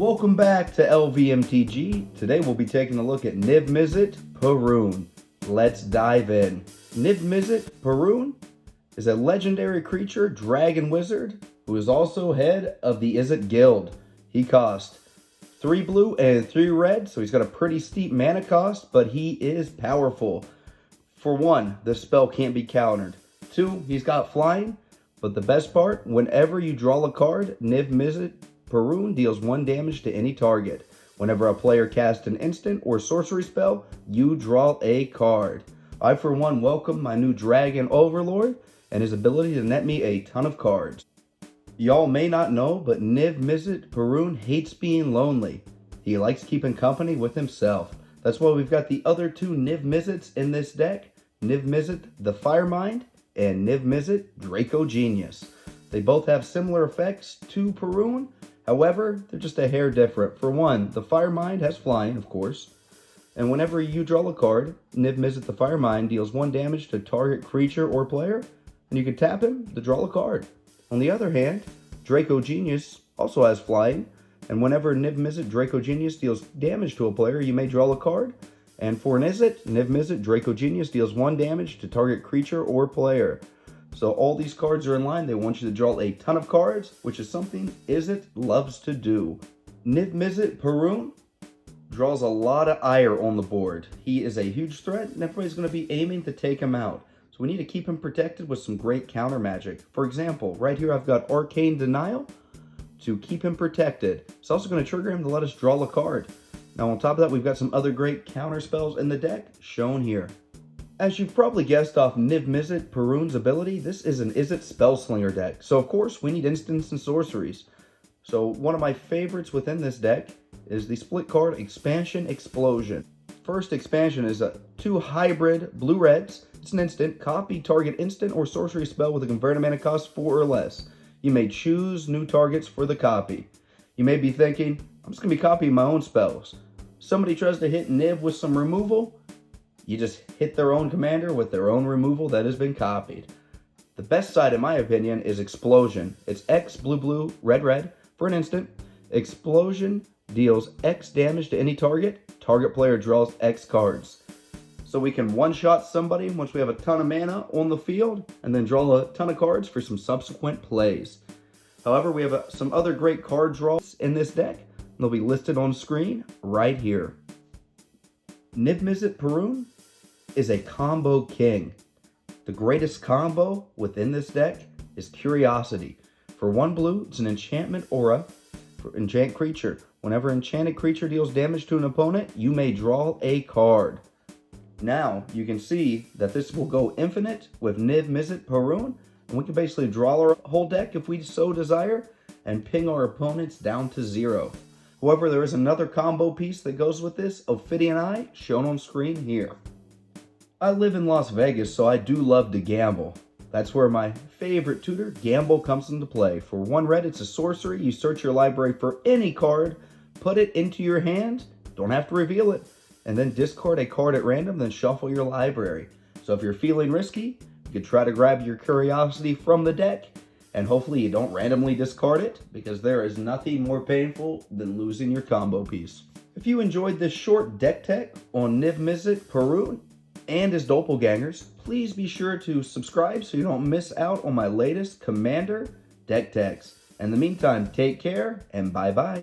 Welcome back to LVMTG. Today we'll be taking a look at Niv-Mizzet Parun. Let's dive in. Niv-Mizzet Parun is a legendary creature, dragon wizard, who is also head of the Izzet guild. He costs 3 blue and 3 red, so he's got a pretty steep mana cost, but he is powerful. For 1, this spell can't be countered. 2, he's got flying, but the best part, whenever you draw a card, Niv-Mizzet Parun deals 1 damage to any target. Whenever a player casts an instant or sorcery spell, you draw a card. I, for one, welcome my new Dragon Overlord and his ability to net me a ton of cards. Y'all may not know, but Niv-Mizzet Parun hates being lonely. He likes keeping company with himself. That's why we've got the other 2 Niv-Mizzets in this deck, Niv-Mizzet the Firemind and Niv-Mizzet Draco Genius. They both have similar effects to Parun, however, they're just a hair different. For 1, the Firemind has flying, of course, and whenever you draw a card, Niv-Mizzet the Firemind deals 1 damage to target creature or player, and you can tap him to draw a card. On the other hand, Draco Genius also has flying, and whenever Niv-Mizzet Draco Genius deals damage to a player, you may draw a card. And for an Izzet, Niv-Mizzet Draco Genius deals 1 damage to target creature or player. So all these cards are in line. They want you to draw a ton of cards, which is something Izzet loves to do. Niv-Mizzet Parun draws a lot of ire on the board. He is a huge threat, and everybody's going to be aiming to take him out. So we need to keep him protected with some great counter magic. For example, right here I've got Arcane Denial to keep him protected. It's also going to trigger him to let us draw a card. Now on top of that, we've got some other great counter spells in the deck, shown here. As you've probably guessed off Niv-Mizzet Parun's ability, this is an Izzet Spellslinger deck. So of course, we need instants and sorceries. So one of my favorites within this deck is the split card Expansion Explosion. First expansion is a 2 hybrid blue-reds. It's an instant. Copy target instant or sorcery spell with a converted mana cost 4 or less. You may choose new targets for the copy. You may be thinking, I'm just going to be copying my own spells. Somebody tries to hit Niv with some removal, you just hit their own commander with their own removal that has been copied. The best side, in my opinion, is Explosion. It's X blue blue red red for an instant. Explosion deals X damage to any target. Target player draws X cards. So we can one-shot somebody once we have a ton of mana on the field and then draw a ton of cards for some subsequent plays. However, we have some other great card draws in this deck. They'll be listed on screen right here. Niv-Mizzet Parun is a combo king. The greatest combo within this deck is Curiosity. For 1 blue, it's an enchantment aura for enchant creature. Whenever enchanted creature deals damage to an opponent, you may draw a card. Now, you can see that this will go infinite with Niv-Mizzet Parun, and we can basically draw our whole deck if we so desire, and ping our opponents down to 0. However, there is another combo piece that goes with this, Ophidian Eye, shown on screen here. I live in Las Vegas, so I do love to gamble. That's where my favorite tutor, Gamble, comes into play. For 1 red, it's a sorcery. You search your library for any card, put it into your hand, don't have to reveal it, and then discard a card at random, then shuffle your library. So if you're feeling risky, you could try to grab your Curiosity from the deck, and hopefully you don't randomly discard it, because there is nothing more painful than losing your combo piece. If you enjoyed this short deck tech on Niv-Mizzet Parun and his doppelgangers, please be sure to subscribe so you don't miss out on my latest Commander deck techs. In the meantime, take care and bye-bye.